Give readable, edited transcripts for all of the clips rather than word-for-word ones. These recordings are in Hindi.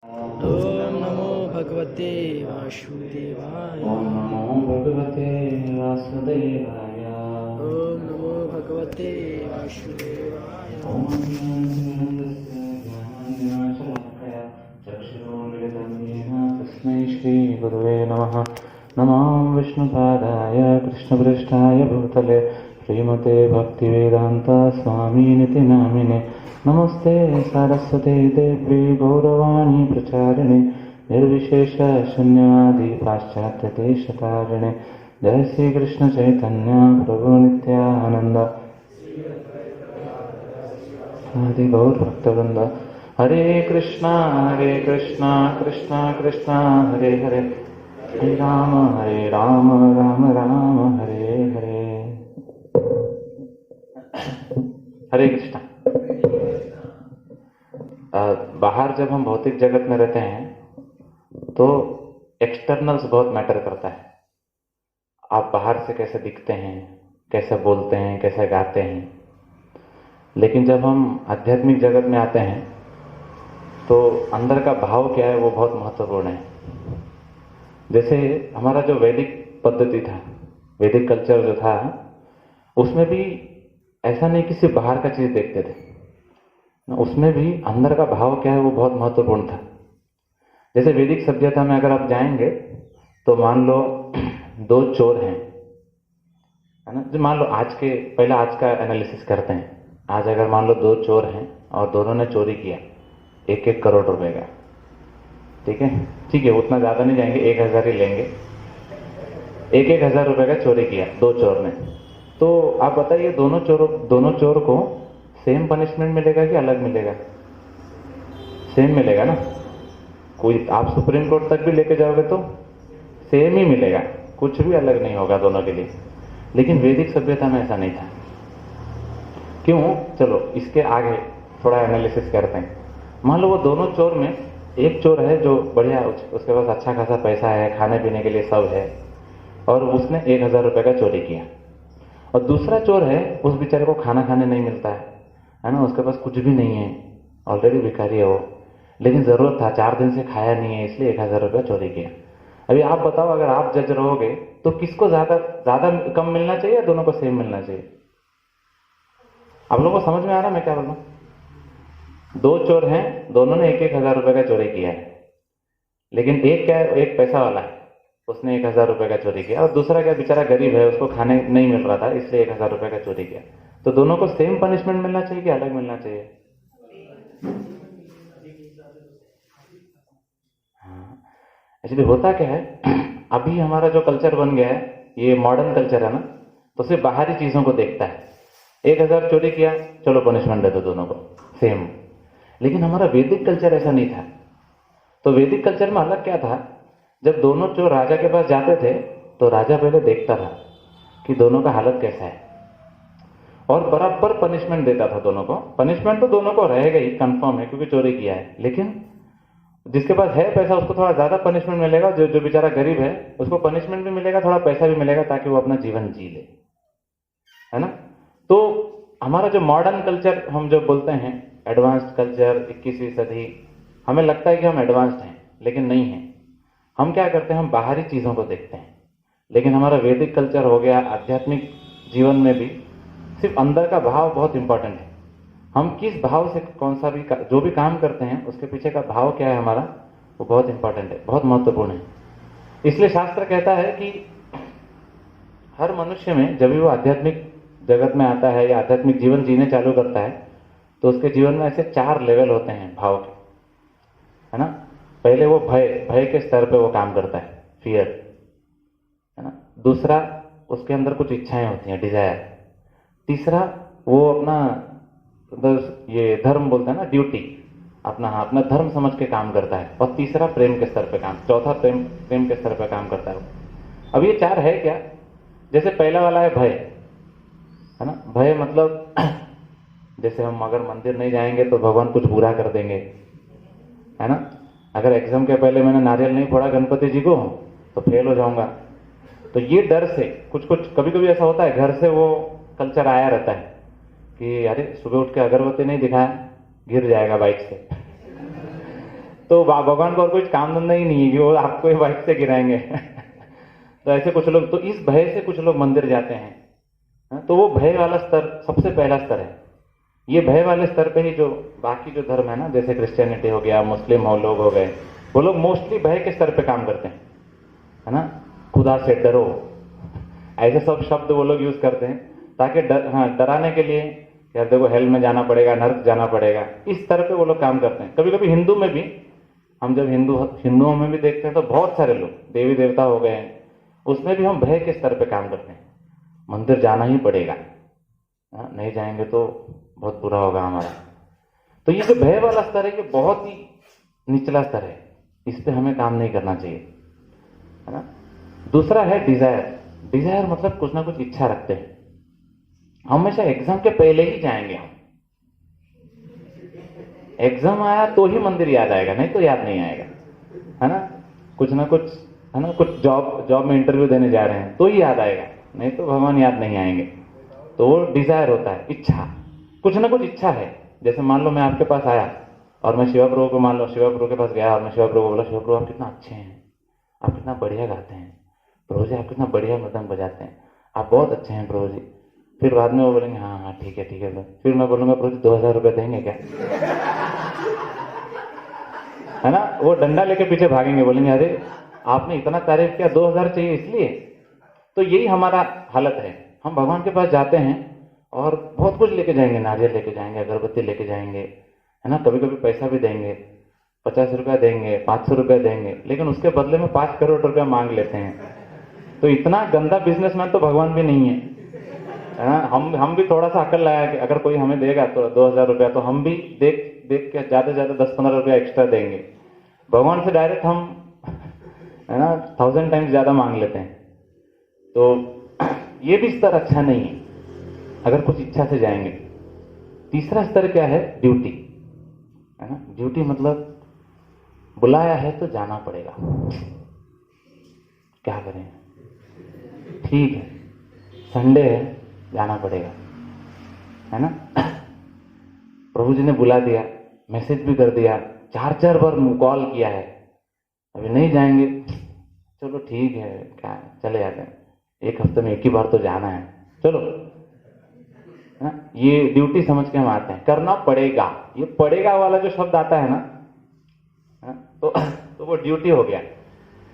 ओम नमो भगवते वासुदेवाय। ओम नमो भगवते वासुदेवाय। ओम नमो भगवते वासुदेवाय। ओम ज्ञानस्य ज्ञानाञ्जनशलाकया चक्षुरुन्मिलितं येन तस्मै श्रीगुरुवे नमः। नमो विष्णुपादाय कृष्णपृष्ठाय भूतले श्रीमते भक्तिवेदान्त स्वामिनिति नामिने। नमस्ते सरस्वते देवी गौरवाणी प्रचारिणे निर्विशेष शून्यवादी पाश्चात्यदेशतारिणे। जय श्री कृष्ण चैतन्य प्रभु नित्यानंद आदि गौर भक्तवृंद। हरे कृष्णा कृष्णा कृष्णा हरे हरे, हरे राम राम राम हरे हरे। हरे कृष्णा। बाहर जब हम भौतिक जगत में रहते हैं तो एक्सटर्नल्स बहुत मैटर करता है। आप बाहर से कैसे दिखते हैं, कैसे बोलते हैं, कैसे गाते हैं, लेकिन जब हम आध्यात्मिक जगत में आते हैं तो अंदर का भाव क्या है वो बहुत महत्वपूर्ण है। जैसे हमारा जो वैदिक पद्धति था, वैदिक कल्चर जो था, उसमें भी ऐसा नहीं कि सिर्फ बाहर का चीज़ देखते थे, उसमें भी अंदर का भाव क्या है वो बहुत महत्वपूर्ण था। जैसे वैदिक सभ्यता में अगर आप जाएंगे तो मान लो दो चोर हैं, है ना, जो मान लो पहले आज का एनालिसिस करते हैं। आज अगर मान लो दो चोर हैं और दोनों ने चोरी किया 1-1 करोड़ रुपए का, ठीक है, उतना ज़्यादा नहीं जाएंगे, 1000 ही लेंगे। 1-1000 रुपए का चोरी किया दो चोर ने, तो आप बताइए दोनों चोर को सेम पनिशमेंट मिलेगा कि अलग मिलेगा? सेम मिलेगा ना। कोई आप सुप्रीम कोर्ट तक भी लेके जाओगे तो सेम ही मिलेगा, कुछ भी अलग नहीं होगा दोनों के लिए। लेकिन वैदिक सभ्यता में ऐसा नहीं था। क्यों? चलो इसके आगे थोड़ा एनालिसिस करते हैं। मान लो वो दोनों चोर में एक चोर है जो बढ़िया, उसके पास अच्छा खासा पैसा है, खाने पीने के लिए सब है, और उसने 1000 रुपए का चोरी किया। और दूसरा चोर है, उस बेचारे को खाना खाने नहीं मिलता है ना, उसके पास कुछ भी नहीं है, ऑलरेडी भिखारी है वो, लेकिन ज़रूरत था, 4 दिन से खाया नहीं है, इसलिए 1000 रुपया चोरी किया। अभी आप बताओ, अगर आप जज रहोगे तो किसको ज़्यादा कम मिलना चाहिए या दोनों को सेम मिलना चाहिए? आप लोगों को समझ में आ रहा है मैं क्या बोल रहा हूँ? दो चोर हैं, दोनों ने 1-1000 रुपये का चोरी किया है, लेकिन एक क्या है, एक पैसा वाला है, उसने 1000 रुपये का चोरी किया, और दूसरा क्या, बेचारा गरीब है, उसको खाने नहीं मिल रहा था, इसलिए 1000 रुपये का चोरी किया। तो दोनों को सेम पनिशमेंट मिलना चाहिए कि अलग मिलना चाहिए? हाँ, एक्चुअली होता क्या है, अभी हमारा जो कल्चर बन गया है, ये मॉडर्न कल्चर है ना, तो सिर्फ बाहरी चीज़ों को देखता है। 1000 चोरी किया, चलो पनिशमेंट दे दो दोनों को सेम। लेकिन हमारा वैदिक कल्चर ऐसा नहीं था। तो वैदिक कल्चर में अलग क्या था, जब दोनों चोर राजा के पास जाते थे तो राजा पहले देखता था कि दोनों का हालत कैसा है, और बराबर पनिशमेंट देता था दोनों को। पनिशमेंट तो दोनों को रहेगा ही, कंफर्म है, क्योंकि चोरी किया है, लेकिन जिसके पास है पैसा उसको थोड़ा ज़्यादा पनिशमेंट मिलेगा, जो बेचारा गरीब है उसको पनिशमेंट भी मिलेगा, थोड़ा पैसा भी मिलेगा, ताकि वो अपना जीवन जी ले, है ना। तो हमारा जो मॉडर्न कल्चर हम जो बोलते हैं एडवांस्ड कल्चर, 21वीं सदी, हमें लगता है कि हम एडवांस्ड हैं, लेकिन नहीं हैं। हम क्या करते हैं, हम बाहरी चीज़ों को देखते हैं। लेकिन हमारा वैदिक कल्चर हो गया, आध्यात्मिक जीवन में भी सिर्फ अंदर का भाव बहुत इंपॉर्टेंट है। हम किस भाव से कौन सा भी जो भी काम करते हैं उसके पीछे का भाव क्या है हमारा, वो बहुत इंपॉर्टेंट है, बहुत महत्वपूर्ण है। इसलिए शास्त्र कहता है कि हर मनुष्य में जब भी वो आध्यात्मिक जगत में आता है या आध्यात्मिक जीवन जीने चालू करता है तो उसके जीवन में ऐसे 4 लेवल होते हैं भाव के, है ना। पहले वो भय के स्तर पे वो काम करता है, फियर, है ना। दूसरा, उसके अंदर कुछ इच्छाएं होती हैं, डिजायर। तीसरा, वो अपना ये धर्म बोलता है ना, ड्यूटी, अपना धर्म समझ के काम करता है। और तीसरा, प्रेम के स्तर पे काम, चौथा प्रेम के स्तर पे काम करता है वो। अब ये 4 है क्या? जैसे पहला वाला है भय, है ना। भय मतलब जैसे हम अगर मंदिर नहीं जाएंगे तो भगवान कुछ बुरा कर देंगे, है ना। अगर एग्जाम के पहले मैंने नारियल नहीं फोड़ा गणपति जी को तो फेल हो जाऊंगा। तो ये डर से कुछ कभी कभी ऐसा होता है, घर से वो कल्चर आया रहता है कि अरे सुबह उठ के अगरबत्ती नहीं दिखाया, गिर जाएगा बाइक से, तो भगवान को और कुछ काम धंधा ही नहीं है कि वो आपको ही बाइक से गिराएंगे। तो ऐसे कुछ लोग, तो इस भय से कुछ लोग मंदिर जाते हैं। तो वो भय वाला स्तर सबसे पहला स्तर है। ये भय वाले स्तर पे ही जो बाकी जो धर्म है ना, जैसे क्रिश्चियनिटी हो गया, मुस्लिम हो लोग हो गए, वो लोग मोस्टली भय के स्तर पे काम करते हैं, है ना। खुदा से डरो, ऐसे सब शब्द वो लोग यूज करते हैं ताकि डराने के लिए, यार देखो हेल में जाना पड़ेगा, नर्क जाना पड़ेगा, इस स्तर पे वो लोग काम करते हैं। कभी कभी हिंदू में भी, हम जब हिंदुओं में भी देखते हैं तो बहुत सारे लोग देवी देवता हो गए हैं, उसमें भी हम भय के स्तर पे काम करते हैं। मंदिर जाना ही पड़ेगा, नहीं जाएंगे तो बहुत बुरा होगा हमारा। तो ये जो भय वाला स्तर है, ये बहुत ही निचला स्तर है, इस पे हमें काम नहीं करना चाहिए, है ना। दूसरा है डिजायर। डिजायर मतलब कुछ ना कुछ इच्छा रखते हैं। हमेशा एग्जाम के पहले ही जाएंगे हम। एग्जाम आया तो ही मंदिर याद आएगा, नहीं तो याद नहीं आएगा, है ना। कुछ ना कुछ, है ना, कुछ जॉब में इंटरव्यू देने जा रहे हैं तो ही याद आएगा, नहीं तो भगवान याद नहीं आएंगे। तो वो डिजायर होता है, इच्छा, कुछ ना कुछ इच्छा है। जैसे मान लो मैं आपके पास आया और मैं शिवा प्रभु को, मान लो शिवा प्रभु के पास गया और मैं शिवा प्रभु को बोला, शिवा प्रभु आप कितना अच्छे हैं, आप कितना बढ़िया गाते हैं प्रभु जी, आप कितना बढ़िया मृदंग बजाते हैं, आप बहुत अच्छे हैं प्रभु जी। फिर बाद में वो बोलेंगे हाँ हाँ ठीक है। फिर मैं बोलूंगा प्रभु जी 2000 रुपये देंगे क्या? है ना, वो डंडा लेके पीछे भागेंगे, बोलेंगे अरे आपने इतना तारीफ किया, 2000 चाहिए इसलिए। तो यही हमारा हालत है। हम भगवान के पास जाते हैं और बहुत कुछ लेके जाएंगे, नारियल लेके जाएंगे, अगरबत्ती लेके जाएंगे, है ना, कभी कभी पैसा भी देंगे, 50 रुपया देंगे, 500 रुपया देंगे, लेकिन उसके बदले में 5 करोड़ रुपया मांग लेते हैं। तो इतना गंदा बिजनेसमैन तो भगवान भी नहीं है ना। हम भी थोड़ा सा अकल लाया कि अगर कोई हमें देगा तो 2000 रुपया, तो हम भी देख के ज्यादा से ज्यादा 10-15 रुपया एक्स्ट्रा देंगे। भगवान से डायरेक्ट हम, है ना, 1000 टाइम्स ज्यादा मांग लेते हैं। तो ये भी स्तर अच्छा नहीं है अगर कुछ इच्छा से जाएंगे। तीसरा स्तर क्या है? ड्यूटी, है ना। ड्यूटी मतलब बुलाया है तो जाना पड़ेगा, क्या करें, ठीक है संडे है जाना पड़ेगा, है ना। प्रभु जी ने बुला दिया, मैसेज भी कर दिया, 4-4 बार कॉल किया है, अभी नहीं जाएंगे, चलो ठीक है, क्या चले जाते हैं, एक हफ्ते में एक ही बार तो जाना है, चलो, है ना। ये ड्यूटी समझ के हम आते हैं, करना पड़ेगा। ये पड़ेगा वाला जो शब्द आता है ना, तो वो ड्यूटी हो गया,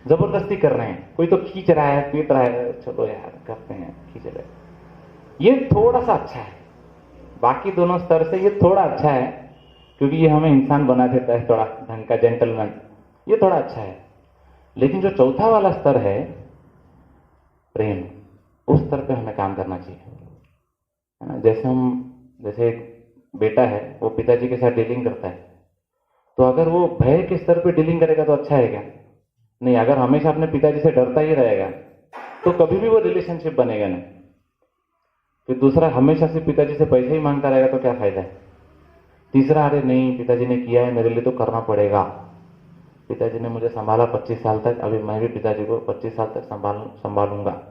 जबरदस्ती कर रहे हैं। कोई तो खींच रहा है, पीट रहा है, चलो यार करते हैं, खींच रहे। ये थोड़ा सा अच्छा है, बाकी दोनों स्तर से ये थोड़ा अच्छा है, क्योंकि ये हमें इंसान बना देता है, थोड़ा ढंग का जेंटलमैन, ये थोड़ा अच्छा है। लेकिन जो चौथा वाला स्तर है प्रेम, उस स्तर पे हमें काम करना चाहिए, है ना। जैसे एक बेटा है, वो पिताजी के साथ डीलिंग करता है, तो अगर वो भय के स्तर पे डीलिंग करेगा तो अच्छा है क्या? नहीं। अगर हमेशा अपने पिताजी से डरता ही रहेगा तो कभी भी वो रिलेशनशिप बनेगा नहीं। फिर दूसरा, हमेशा से पिताजी से पैसे ही मांगता रहेगा तो क्या फायदा है। तीसरा, अरे नहीं पिताजी ने किया है मेरे लिए तो करना पड़ेगा, पिताजी ने मुझे संभाला 25 साल तक, अभी मैं भी पिताजी को 25 साल तक संभालूंगा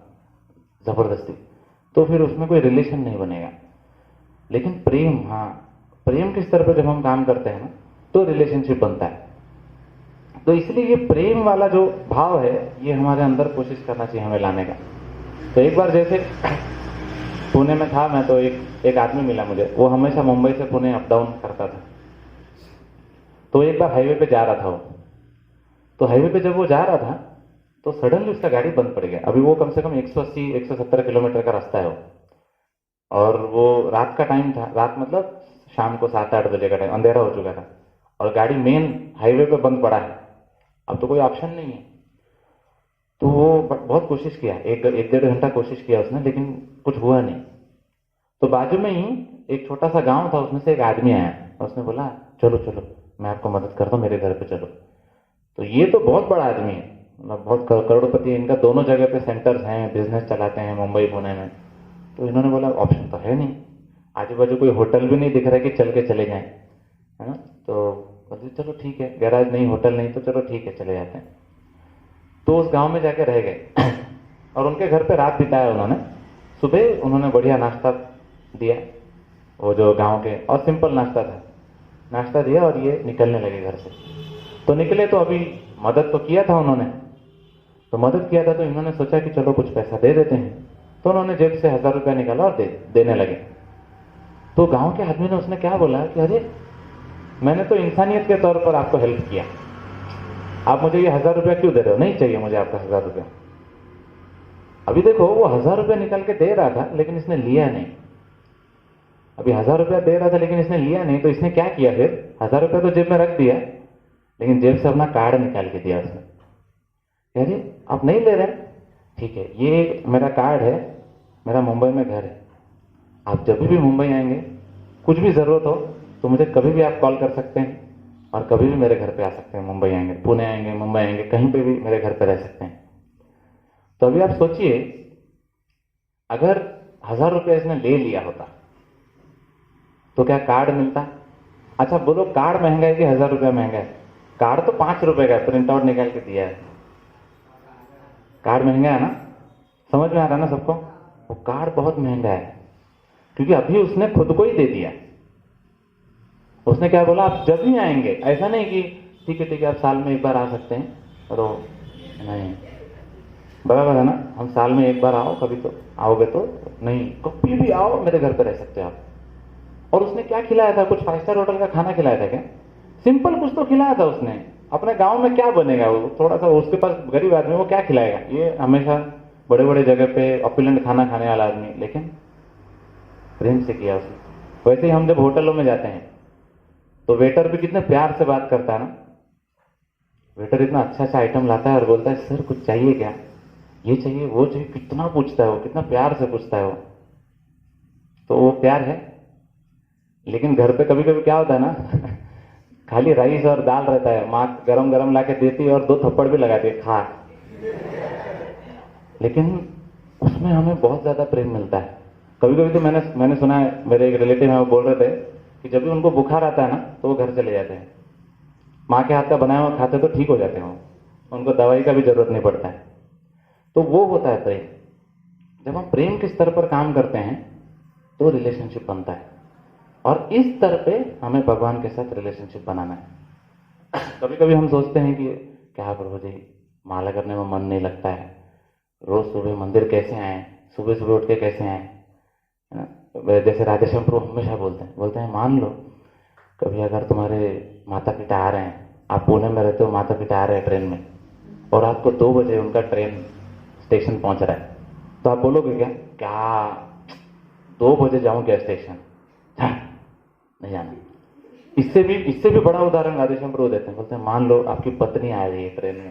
जबरदस्ती, तो फिर उसमें कोई रिलेशन नहीं बनेगा। लेकिन प्रेम, हाँ, प्रेम के स्तर पर जब हम काम करते हैं ना तो रिलेशनशिप बनता है। तो इसलिए ये प्रेम वाला जो भाव है, ये हमारे अंदर कोशिश करना चाहिए हमें लाने का। तो एक बार जैसे पुणे में था मैं, तो एक आदमी मिला मुझे, वो हमेशा मुंबई से पुणे अप डाउन करता था। तो एक बार हाईवे पे जा रहा था वो, तो हाईवे पे जब वो जा रहा था तो सडनली उसका गाड़ी बंद पड़ गया। अभी वो कम से कम 180-170 किलोमीटर का रास्ता है वो, और वो रात का टाइम था, रात मतलब शाम को 7-8 बजे का टाइम, अंधेरा हो चुका था, और गाड़ी मेन हाईवे पे बंद पड़ा है, अब तो कोई ऑप्शन नहीं है। तो वो बहुत कोशिश किया, 1-1.5 घंटा कोशिश किया उसने, लेकिन कुछ हुआ नहीं। तो बाजू में ही एक छोटा सा गांव था, उसमें से एक आदमी आया, उसने बोला चलो चलो मैं आपको मदद करता हूँ, मेरे घर पे चलो। तो ये तो बहुत बड़ा आदमी है, मतलब बहुत करोड़पति है, इनका दोनों जगह पे सेंटर्स हैं, बिजनेस चलाते हैं मुंबई पुणे में। तो इन्होंने बोला ऑप्शन तो है नहीं, आजू बाजू कोई होटल भी नहीं दिख रहा है कि चल के चले जाएं, है ना। तो बोले चलो ठीक है, गैराज नहीं, होटल नहीं, तो चलो ठीक है चले जाते हैं। तो उस गांव में जाके रह गए और उनके घर पे रात बिताया उन्होंने। सुबह उन्होंने बढ़िया नाश्ता दिया, वो जो गांव के, और सिंपल नाश्ता था, नाश्ता दिया और ये निकलने लगे घर से। तो निकले तो अभी मदद तो किया था उन्होंने, तो मदद किया था तो इन्होंने सोचा कि चलो कुछ पैसा दे देते हैं, तो उन्होंने जेब से 1000 रुपया निकाला और देने लगे। तो गांव के आदमी ने उसने क्या बोला कि अरे मैंने तो इंसानियत के तौर पर आपको हेल्प किया, आप मुझे ये 1000 रुपया क्यों दे रहे हो? नहीं चाहिए मुझे आपका 1000 रुपया। अभी देखो वो 1000 रुपया निकाल के दे रहा था लेकिन इसने लिया नहीं। अभी 1000 रुपया दे रहा था लेकिन इसने लिया नहीं, तो इसने क्या किया फिर? 1000 रुपया तो जेब में रख दिया, लेकिन जेब से अपना कार्ड निकाल के दिया उसने। कह रही आप नहीं ले रहे? ठीक है, ये मेरा कार्ड है, मेरा मुंबई में घर है, आप जब भी मुंबई आएंगे कुछ भी जरूरत हो तो मुझे कभी भी आप कॉल कर सकते हैं और कभी भी मेरे घर पे आ सकते हैं। मुंबई आएंगे, पुणे आएंगे, मुंबई आएंगे, कहीं पे भी मेरे घर पे रह सकते हैं। तो अभी आप सोचिए अगर 1000 रुपया इसने ले लिया होता तो क्या कार्ड मिलता? अच्छा बोलो कार्ड महंगा है कि 1000 रुपया महंगा है? कार्ड तो 5 रुपए का प्रिंट आउट निकाल के दिया है, कार्ड महंगा है ना? समझ में आ रहा है ना सबको? वो कार्ड बहुत महंगा है क्योंकि अभी उसने खुद को ही दे दिया। उसने क्या बोला, आप जब भी आएंगे, ऐसा नहीं कि ठीक है आप साल में एक बार आ सकते हैं, तो नहीं, बराबर है ना? हम साल में एक बार आओ, कभी तो आओगे तो नहीं, कभी भी आओ मेरे घर पे रह सकते हो आप। और उसने क्या खिलाया था? कुछ 5 स्टार होटल का खाना खिलाया था क्या? सिंपल कुछ तो खिलाया था उसने। अपने गांव में क्या बनेगा वो, थोड़ा सा उसके पास गरीब आदमी, वो क्या खिलाएगा? ये हमेशा बड़े बड़े जगह पे ऑपुलेंट खाना खाने वाला आदमी, लेकिन प्रेम से किया उसने। वैसे ही हम जब होटलों में जाते हैं तो वेटर भी कितने प्यार से बात करता है ना। वेटर इतना अच्छा अच्छा आइटम लाता है और बोलता है सर कुछ चाहिए क्या, ये चाहिए वो चाहिए, कितना पूछता है वो, कितना प्यार से पूछता है वो। तो वो प्यार है। लेकिन घर पे कभी कभी क्या होता है ना खाली राइस और दाल रहता है, माँ गरम गरम ला के देती है और 2 थप्पड़ भी लगाती है, खा। लेकिन उसमें हमें बहुत ज्यादा प्रेम मिलता है। कभी कभी तो मैंने सुना है, मेरे एक रिलेटिव है वो बोल रहे थे कि जब भी उनको बुखार आता है ना तो वो घर चले जाते हैं, माँ के हाथ का बनाया हुआ खाते तो ठीक हो जाते हैं वो, उनको दवाई का भी जरूरत नहीं पड़ता है। तो वो होता है प्रेम। जब हम प्रेम के स्तर पर काम करते हैं तो रिलेशनशिप बनता है, और इस स्तर पे हमें भगवान के साथ रिलेशनशिप बनाना है। कभी कभी हम सोचते हैं कि क्या प्रभु जी माला करने में मन नहीं लगता है, रोज सुबह मंदिर कैसे आए, सुबह सुबह उठ के कैसे आए, है ना? जैसे राधेश्याम प्रभु हमेशा बोलते हैं मान लो कभी अगर तुम्हारे माता पिता आ रहे हैं, आप पुणे में रहते हो, माता पिता आ रहे हैं ट्रेन में और आपको 2 बजे उनका ट्रेन स्टेशन पहुंच रहा है, तो आप बोलोगे क्या 2 बजे जाऊं क्या स्टेशन? नहीं जाना। इससे भी बड़ा उदाहरण राधेश्याम प्रभु देते हैं, बोलते हैं मान लो आपकी पत्नी आ रही है ट्रेन में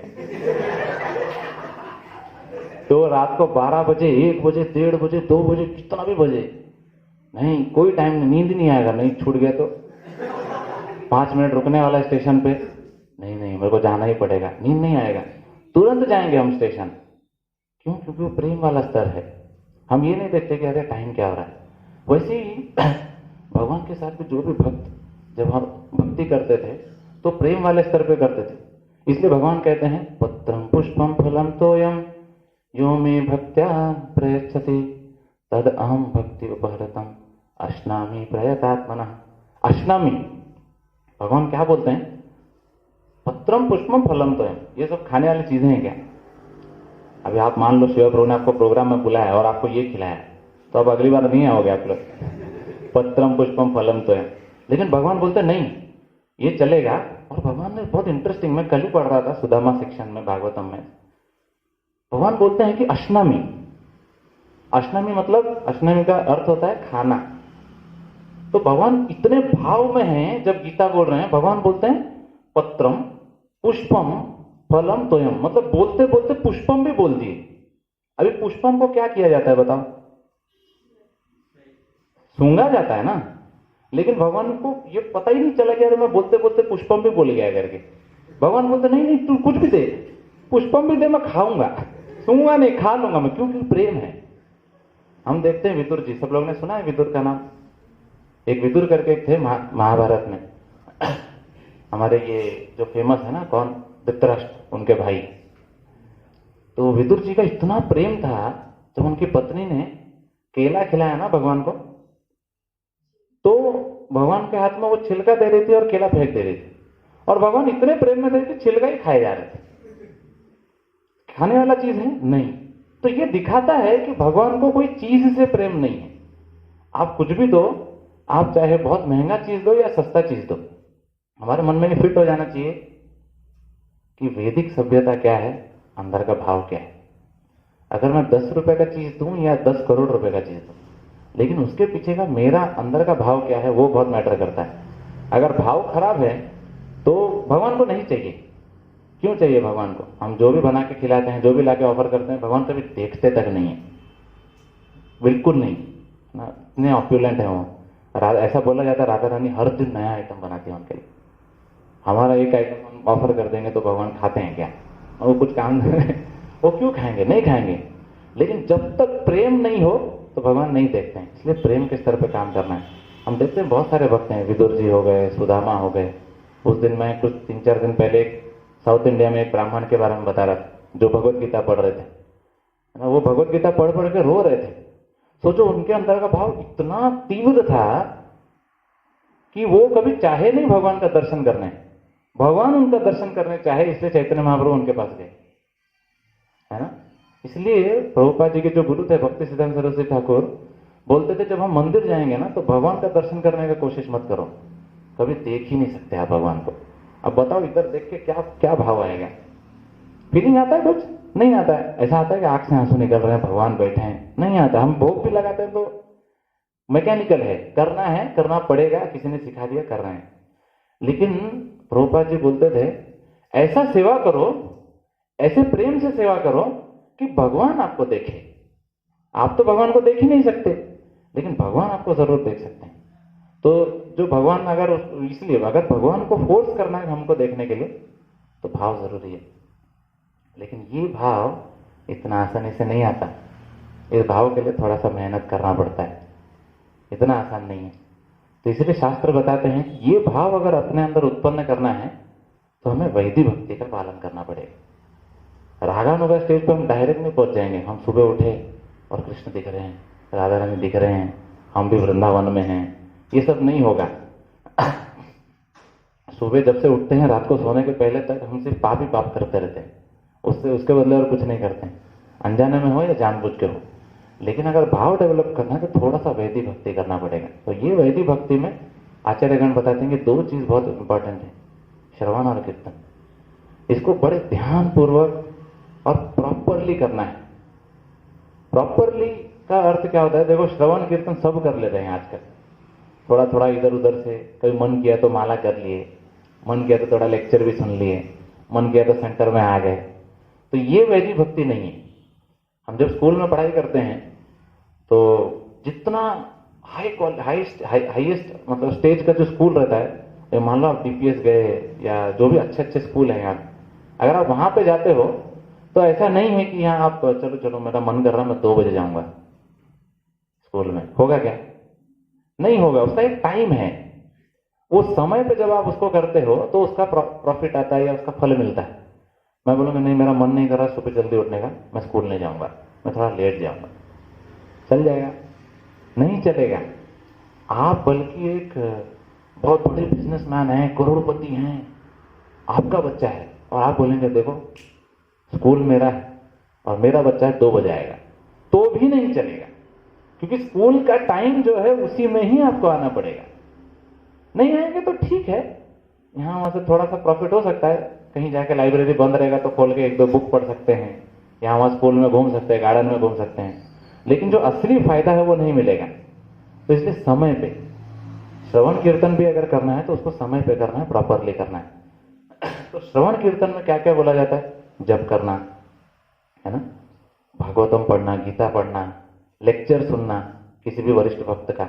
तो रात को 12 बजे, 1 बजे, 1:30 बजे, 2 बजे, कितना भी बजे, नहीं कोई टाइम नहीं, नींद नहीं आएगा, नहीं छूट गया तो 5 मिनट रुकने वाला स्टेशन पे, नहीं मेरे को जाना ही पड़ेगा, नींद नहीं आएगा, तुरंत जाएंगे हम स्टेशन। क्यों? क्योंकि वो प्रेम वाला स्तर है। हम ये नहीं देखते कि अरे टाइम क्या हो रहा है। वैसे ही भगवान के साथ भी जो भी भक्त जब हम भक्ति करते थे तो प्रेम वाले स्तर पे करते थे। इसलिए भगवान कहते हैं पत्रम पुष्पम फलम तोयम यो मे भक्त्या प्रयच्छति तद अहम भक्ति उपहरतम अश्नामि प्रयतात्मनः। अश्नामि, भगवान क्या बोलते हैं? पत्रम पुष्पम फलम तोयम, ये सब खाने वाली चीजें हैं क्या? अभी आप मान लो शिव प्रभु ने आपको प्रोग्राम में बुलाया और आपको ये खिलाया, तो अब अगली बार नहीं आओगे आप लोग। पत्रम पुष्पम फलम तोयम। लेकिन भगवान बोलते नहीं ये चलेगा। और भगवान ने बहुत इंटरेस्टिंग, मैं कल ही पढ़ रहा था सुदामा सेक्शन में भागवतम में, भगवान बोलते हैं कि अश्नामि। अश्नामि मतलब, अश्नामि का अर्थ होता है खाना। तो भगवान इतने भाव में हैं, जब गीता बोल रहे हैं भगवान बोलते हैं पत्रम पुष्पम फलम तोयम, मतलब बोलते बोलते पुष्पम भी बोल दिए। अभी पुष्पम को क्या किया जाता है बताओ? सूंघा जाता है ना। लेकिन भगवान को ये पता ही नहीं चला कि अरे मैं बोलते बोलते पुष्पम भी बोल गया करके। भगवान बोलते नहीं तू कुछ भी दे, पुष्पम भी दे, मैं खाऊंगा, सूंघा नहीं, खा लूंगा मैं, क्योंकि प्रेम है। हम देखते हैं विदुर जी, सब लोग ने सुना है विदुर का नाम? एक विदुर करके थे महाभारत में, हमारे ये जो फेमस है ना, कौन, धृतराष्ट्र, उनके भाई। तो विदुर जी का इतना प्रेम था, जब उनकी पत्नी ने केला खिलाया ना भगवान को, तो भगवान के हाथ में वो छिलका दे रही थी और केला फेंक दे रही थी। और भगवान इतने प्रेम में थे कि छिलका ही खाए जा रहे थे। खाने वाला चीज है नहीं। तो ये दिखाता है कि भगवान को कोई चीज से प्रेम नहीं है। आप कुछ भी दो, आप चाहे बहुत महंगा चीज दो या सस्ता चीज दो, हमारे मन में ये फिट हो जाना चाहिए कि वैदिक सभ्यता क्या है, अंदर का भाव क्या है। अगर मैं 10 रुपए का चीज दूं या 10 करोड़ रुपए का चीज दूं, लेकिन उसके पीछे का मेरा अंदर का भाव क्या है, वो बहुत मैटर करता है। अगर भाव खराब है तो भगवान को नहीं चाहिए। क्यों चाहिए भगवान को? हम जो भी बना के खिलाते हैं, जो भी लाके ऑफर करते हैं, भगवान कभी देखते तक नहीं है, बिल्कुल नहीं ना। इतने ऑप्युलेंट है वो। ऐसा बोला जाता है राधा रानी हर दिन नया आइटम बनाती है उनके लिए। हमारा एक आइटम हम ऑफर कर देंगे तो भगवान खाते हैं क्या? और वो कुछ काम वो क्यों खाएंगे? नहीं खाएंगे। लेकिन जब तक प्रेम नहीं हो तो भगवान नहीं देखते हैं। इसलिए प्रेम के स्तर पे काम करना है। हम देखते हैं बहुत सारे भक्त हैं, विदुर जी हो गए, सुदामा हो गए। उस दिन मैं कुछ 3-4 दिन पहले साउथ इंडिया में एक ब्राह्मण के बारे में बता रहा था, जो भगवत गीता पढ़ रहे थे। वो भगवत गीता पढ़ पढ़ के रो रहे थे। सोचो, उनके अंदर का भाव इतना तीव्र था कि वो कभी चाहे नहीं भगवान का दर्शन करने, भगवान उनका दर्शन करने चाहे, इसलिए चैतन्य महाप्रभु उनके पास गए, है ना। इसलिए प्रभुपाद जी के जो गुरु थे भक्ति सिद्धांत सरस्वती ठाकुर बोलते थे, जब हम मंदिर जाएंगे ना तो भगवान का दर्शन करने की कोशिश मत करो, कभी देख ही नहीं सकते आप भगवान को। अब बताओ, इधर देख के क्या क्या भाव आएगा? फीलिंग आता है? कुछ नहीं आता है। ऐसा आता है कि आंख से आंसू निकल रहे हैं, भगवान बैठे हैं? नहीं आता। हम भोग भी लगाते हैं तो मैकेनिकल है, करना है, करना पड़ेगा, किसी ने सिखा दिया, कर रहे हैं। लेकिन प्रभुपाद जी बोलते थे, ऐसा सेवा करो, ऐसे प्रेम से सेवा करो कि भगवान आपको देखे। आप तो भगवान को देख ही नहीं सकते, लेकिन भगवान आपको जरूर देख सकते हैं। तो जो भगवान, अगर इसलिए अगर भगवान को फोर्स करना है हमको देखने के लिए तो भाव जरूरी है। लेकिन ये भाव इतना आसानी से नहीं आता। इस भाव के लिए थोड़ा सा मेहनत करना पड़ता है, इतना आसान नहीं है। तो इसलिए शास्त्र बताते हैं कि ये भाव अगर अपने अंदर उत्पन्न करना है तो हमें वैदिक भक्ति का पालन करना पड़ेगा। रागानुगा स्टेज पर हम डायरेक्ट नहीं पहुंच जाएंगे। हम सुबह उठे और कृष्ण दिख रहे हैं, राधा रानी दिख रहे हैं, हम भी वृंदावन में हैं, ये सब नहीं होगा। सुबह जब से उठते हैं रात को सोने के पहले तक हम सिर्फ पाप ही पाप करते रहते हैं, उसके बदले और कुछ नहीं करते हैं, अनजाने में हो या जानबूझ के हो। लेकिन अगर भाव डेवलप करना है तो थोड़ा सा वैदिक भक्ति करना पड़ेगा। तो ये वैदिक भक्ति में आचार्यगण बताते हैं कि 2 चीज बहुत इंपॉर्टेंट है, श्रवण और कीर्तन। इसको बड़े ध्यान पूर्वक और प्रॉपरली करना है। प्रॉपरली का अर्थ क्या होता है? देखो, श्रवण कीर्तन सब कर लेते हैं आजकल, थोड़ा थोड़ा इधर उधर से। कभी मन किया तो माला कर लिए, मन किया तो थोड़ा लेक्चर भी सुन लिए, मन किया तो सेंटर में आ गए। तो ये वैदिक भक्ति नहीं है। हम जब स्कूल में पढ़ाई करते हैं तो जितना हाईएस्ट मतलब स्टेज का जो स्कूल रहता है, मान लो आप डीपीएस गए या जो भी अच्छे अच्छे स्कूल हैं यहाँ, अगर आप वहां पे जाते हो तो ऐसा नहीं है कि यहाँ आप चलो चलो मेरा मन कर रहा है मैं 2 बजे जाऊंगा स्कूल में, होगा क्या? नहीं होगा। उसका एक टाइम है, वो समय पे जब आप उसको करते हो तो उसका प्रॉफिट आता है या उसका फल मिलता है। मैं बोलूँगा नहीं मेरा मन नहीं कर रहा सुबह जल्दी उठने का, मैं स्कूल नहीं जाऊंगा, मैं थोड़ा लेट जाऊंगा, चल जाएगा? नहीं चलेगा। आप बल्कि एक बहुत बड़े बिजनेसमैन हैं, करोड़पति हैं, आपका बच्चा है और आप बोलेंगे देखो स्कूल मेरा है और मेरा बच्चा है 2 बजे आएगा, तो भी नहीं चलेगा, क्योंकि स्कूल का टाइम जो है उसी में ही आपको आना पड़ेगा। नहीं आएंगे तो ठीक है, यहाँ वहां से थोड़ा सा प्रॉफिट हो सकता है, कहीं जाके लाइब्रेरी बंद रहेगा तो खोल के 1-2 बुक पढ़ सकते हैं, यहाँ वहां स्कूल में घूम सकते हैं, गार्डन में घूम सकते हैं, लेकिन जो असली फायदा है वो नहीं मिलेगा। तो इसलिए समय पे श्रवण कीर्तन भी अगर करना है तो उसको समय पे करना है, प्रॉपरली करना है। तो श्रवण कीर्तन में क्या क्या बोला जाता है? जप करना है ना, भागवतम पढ़ना, गीता पढ़ना, लेक्चर सुनना किसी भी वरिष्ठ भक्त का।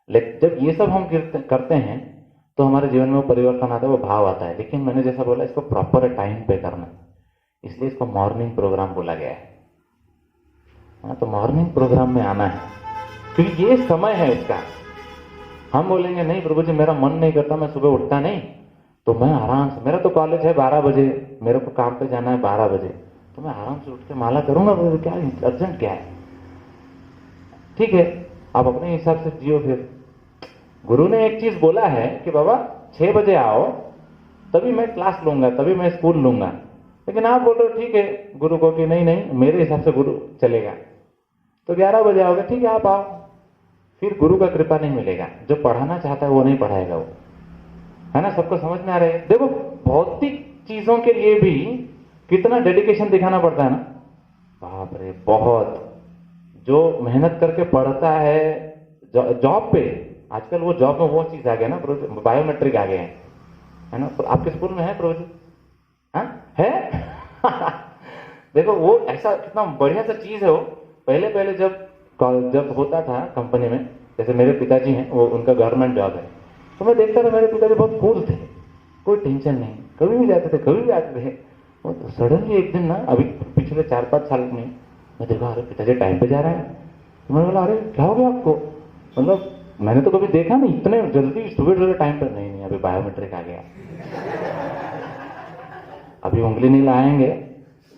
जब ये सब हम करते हैं तो हमारे जीवन में वो परिवर्तन आता है, वो भाव आता है। लेकिन मैंने जैसा बोला इसको प्रॉपर टाइम पे करना, इसलिए इसको मॉर्निंग प्रोग्राम बोला गया है। हाँ, तो मॉर्निंग प्रोग्राम में आना है क्योंकि ये समय है इसका। हम बोलेंगे नहीं प्रभु जी मेरा मन नहीं करता, मैं सुबह उठता नहीं, तो मैं आराम से, मेरा तो कॉलेज है 12 बजे, मेरे को काम पे जाना है 12 बजे, तो मैं आराम से उठ के माला करूंगा, क्या अर्जेंट क्या है? ठीक है, आप अपने हिसाब से जियो। फिर गुरु ने एक चीज बोला है कि बाबा 6 बजे आओ, तभी मैं क्लास लूंगा, तभी मैं स्कूल लूंगा। लेकिन आप बोल रहे हो ठीक है गुरु को कि नहीं नहीं मेरे हिसाब से गुरु चलेगा, तो 11 बजे आओगे, ठीक है आप आओ, फिर गुरु का कृपा नहीं मिलेगा। जो पढ़ाना चाहता है वो नहीं पढ़ाएगा वो, है ना। सबको समझ में आ रहा है। देखो भौतिक चीजों के लिए भी कितना डेडिकेशन दिखाना पड़ता है ना, बाप रे बहुत। जो मेहनत करके पढ़ता है जॉब पे, आजकल वो जॉब में वो चीज आ गया ना, बायोमेट्रिक आ गए हैं, है ना। तो आपके स्कूल में है प्रभु जी? हाँ है देखो वो ऐसा कितना बढ़िया सा चीज है वो। पहले पहले जब होता था कंपनी में, जैसे मेरे पिताजी हैं वो उनका गवर्नमेंट जॉब है, तो मैं देखता था मेरे पिताजी बहुत कूल थे, कोई टेंशन नहीं, कभी भी जाते थे कभी भी आते थे। तो सडनली एक दिन ना, अभी पिछले 4-5 साल में मैं देखा अरे पिताजी टाइम पे जा रहे हैं। तो मैंने बोला अरे क्या हो गया आपको, मतलब मैंने तो कभी देखा नहीं इतने जल्दी सुबह टाइम पर। नहीं अभी बायोमेट्रिक आ गया, अभी उंगली नहीं लाएंगे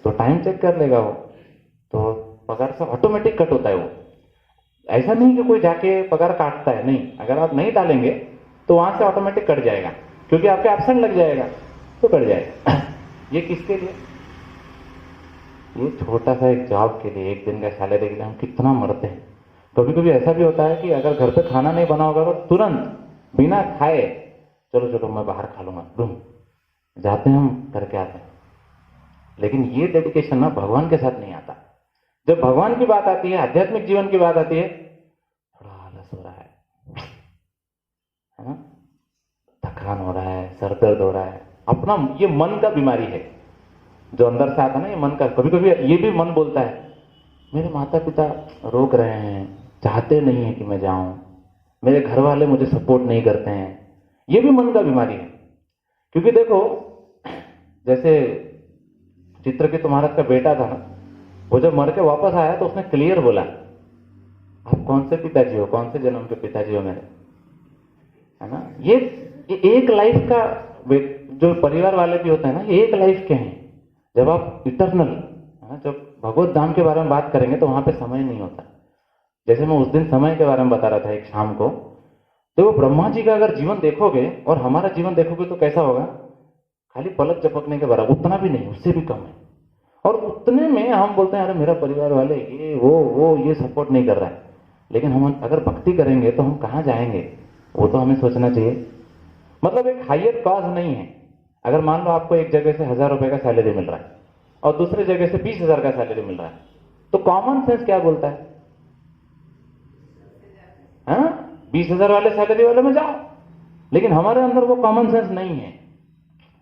तो टाइम चेक कर लेगा वो, तो पगार से ऑटोमेटिक कट होता है वो। ऐसा नहीं कि कोई जाके पगार काटता है, नहीं, अगर आप नहीं डालेंगे तो वहां से ऑटोमेटिक कट जाएगा, क्योंकि आपके एब्सेंट लग जाएगा तो कट जाएगा। ये किसके लिए? ये छोटा सा एक जॉब के लिए, एक दिन का सैलरी के लिए हम कितना मरते हैं। कभी कभी ऐसा भी होता है कि अगर घर पे खाना नहीं बना होगा तो तुरंत बिना खाए चलो चलो मैं बाहर खा लूंगा, जाते हैं हम करके आते हैं। लेकिन ये डेडिकेशन ना भगवान के साथ नहीं आता। जब भगवान की बात आती है, आध्यात्मिक जीवन की बात आती है, थोड़ा आलस हो रहा है ना, थकान हो रहा है, सर दर्द हो रहा है, अपना ये मन का बीमारी है जो अंदर से आता है ना, ये मन का। कभी कभी ये भी मन बोलता है मेरे माता पिता रोक रहे हैं, चाहते नहीं है कि मैं जाऊं, मेरे घर वाले मुझे सपोर्ट नहीं करते हैं, ये भी मन का बीमारी है। क्योंकि देखो जैसे चित्रकेतु महाराज का बेटा था ना, वो जब मर के वापस आया तो उसने क्लियर बोला आप कौन से पिताजी हो, कौन से जन्म के पिताजी हो मेरे, है ना। ये एक लाइफ का, जो परिवार वाले भी होते हैं ना, ये एक लाइफ के हैं। जब आप इटर्नल, है ना, जब भगवत धाम के बारे में बात करेंगे तो वहां पे समय नहीं होता। जैसे मैं उस दिन समय के बारे में बता रहा था एक शाम को, तो ब्रह्मा जी का अगर जीवन देखोगे और हमारा जीवन देखोगे तो कैसा होगा, खाली पलक झपकने के बराबर, उतना भी नहीं, उससे भी कम है। और उतने में हम बोलते हैं अरे मेरा परिवार वाले ये वो ये सपोर्ट नहीं कर रहा है। लेकिन हम अगर भक्ति करेंगे तो हम कहाँ जाएंगे, वो तो हमें सोचना चाहिए। मतलब एक हायर कॉज नहीं है। अगर मान लो आपको एक जगह से 1000 रुपए का सैलरी मिल रहा है और दूसरे जगह से 20,000 का सैलरी मिल रहा है, तो कॉमन सेंस क्या बोलता है? 20,000 वाले सैलरी वाले में जाओ। लेकिन हमारे अंदर वो कॉमन सेंस नहीं है।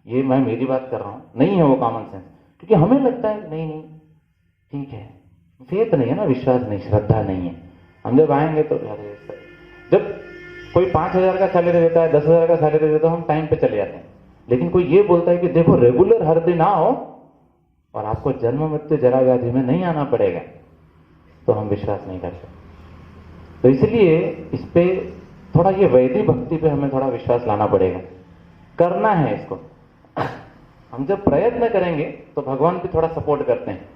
ये मैं मेरी बात कर रहा हूं, नहीं है वो कॉमन सेंस, क्योंकि हमें लगता है नहीं नहीं ठीक है, फेथ नहीं है ना, विश्वास नहीं, श्रद्धा नहीं है। हम जब आएंगे तो जब कोई 5,000 का सैलरी देता है, 10,000 का सैलरी देता है, हम टाइम पे चले जाते हैं। लेकिन कोई ये बोलता है कि देखो रेगुलर हर दिन आओ और आपको जन्म मृत्यु जरा व्याधि में नहीं आना पड़ेगा, तो हम विश्वास नहीं कर सकते। तो इसलिए इस पे थोड़ा, ये वैदिक भक्ति पे हमें थोड़ा विश्वास लाना पड़ेगा, करना है इसको। हम जब प्रयत्न करेंगे तो भगवान भी थोड़ा सपोर्ट करते हैं।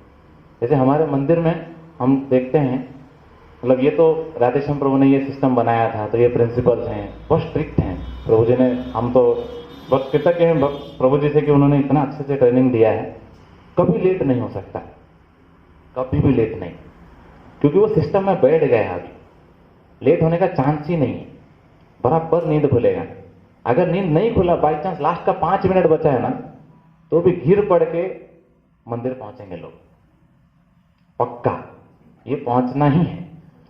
जैसे हमारे मंदिर में हम देखते हैं, मतलब ये तो राधेश्याम प्रभु ने ये सिस्टम बनाया था, तो ये प्रिंसिपल्स हैं, बहुत स्ट्रिक्ट हैं प्रभु जी ने। हम तो बहुत कृतज्ञ हैं प्रभु जी से कि उन्होंने इतना अच्छे से ट्रेनिंग दिया है। कभी लेट नहीं हो सकता, कभी भी लेट नहीं, क्योंकि वो सिस्टम में बैठ गया है। अभी लेट होने का चांस ही नहीं है, बराबर नींद खुलेगा। अगर नींद नहीं खुला, बाई चांस लास्ट का 5 मिनट बचा है ना, तो भी घिर पड़ के मंदिर पहुंचेंगे लोग, पक्का ये पहुंचना ही है।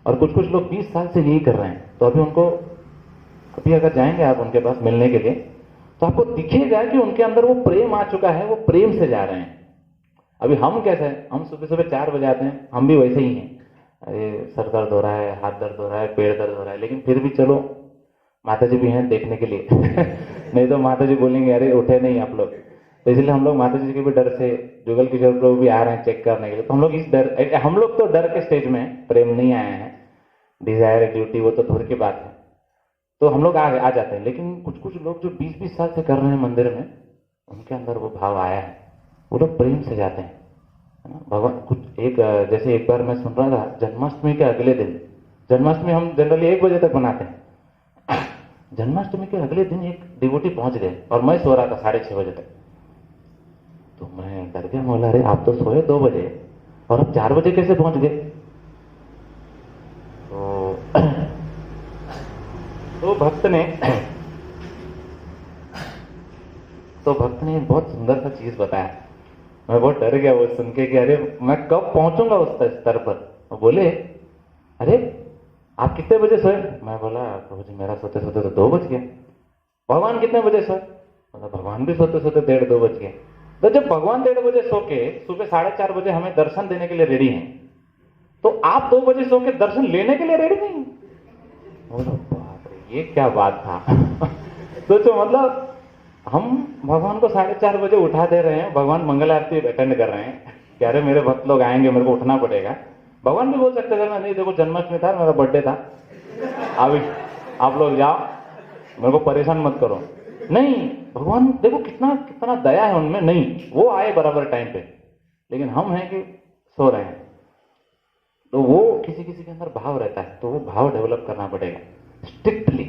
और कुछ कुछ लोग 20 साल से यही कर रहे हैं, तो अभी उनको, अभी अगर जाएंगे आप उनके पास मिलने के लिए, तो आपको दिखेगा कि उनके अंदर वो प्रेम आ चुका है, वो प्रेम से जा रहे हैं। अभी हम कैसे हैं, हम सुबह सुबह 4 बजे आते हैं, हम भी वैसे ही हैं, अरे सर दर्द हो रहा है, हाथ दर्द हो रहा है, पेट दर्द हो रहा है, लेकिन फिर भी चलो माता जी भी हैं देखने के लिए नहीं तो माता जी बोलेंगे अरे उठे नहीं आप लोग। तो इसलिए हम लोग माता जी के भी डर से, जुगल किशोर प्रभु भी आ रहे हैं चेक करने के लिए, तो हम लोग इस डर, हम लोग तो डर के स्टेज में, प्रेम नहीं आए हैं, डिजायर ड्यूटी वो तो दूर की बात है, तो हम लोग आ जाते हैं। लेकिन कुछ कुछ लोग जो 20-20 साल से कर रहे हैं मंदिर में, उनके अंदर वो भाव आया है, वो लोग प्रेम से जाते हैं, है ना। भगवान कुछ एक, जैसे एक बार मैं सुन रहा था, जन्माष्टमी के अगले दिन, जन्माष्टमी हम जनरली 1 बजे तक मनाते हैं, जन्माष्टमी के अगले दिन एक डिवोटी पहुंच गए और मैं सो रहा था 6:30 बजे तक। तो मैं डर गया, बोला अरे आप तो सोए 2 बजे और अब 4 बजे कैसे पहुंच गए? तो भक्त ने एक बहुत सुंदर सा चीज बताया। मैं बहुत डर गया वो सुन के कि अरे मैं कब पहुंचूंगा उस स्तर पर। वो बोले अरे आप कितने बजे सोए? मैं बोला प्रभु जी मेरा सोते सोते तो 2 बज गए। भगवान कितने बजे सोए? मतलब भगवान भी सोते सोते 1:30-2 बज गए। तो जब भगवान 1:30 बजे सो के सुबह 4:30 बजे हमें दर्शन देने के लिए रेडी हैं, तो आप 2 बजे सो के दर्शन लेने के लिए रेडी नहीं? बोलो बाप रे, ये क्या बात था। सोचो, मतलब हम भगवान को 4:30 बजे उठा दे रहे हैं, भगवान मंगल आरती अटेंड कर रहे हैं कि अरे मेरे भक्त लोग आएंगे, मेरे को उठना पड़ेगा। भगवान भी बोल सकते थे मैं नहीं, देखो जन्माष्टमी था, मेरा बर्थडे था, अभी आप लोग जाओ, मेरे को परेशान मत करो। नहीं, भगवान देखो कितना कितना दया है उनमें। नहीं, वो आए बराबर टाइम पे, लेकिन हम हैं कि सो रहे हैं। तो वो किसी किसी के अंदर भाव रहता है, तो वो भाव डेवलप करना पड़ेगा स्ट्रिक्टली।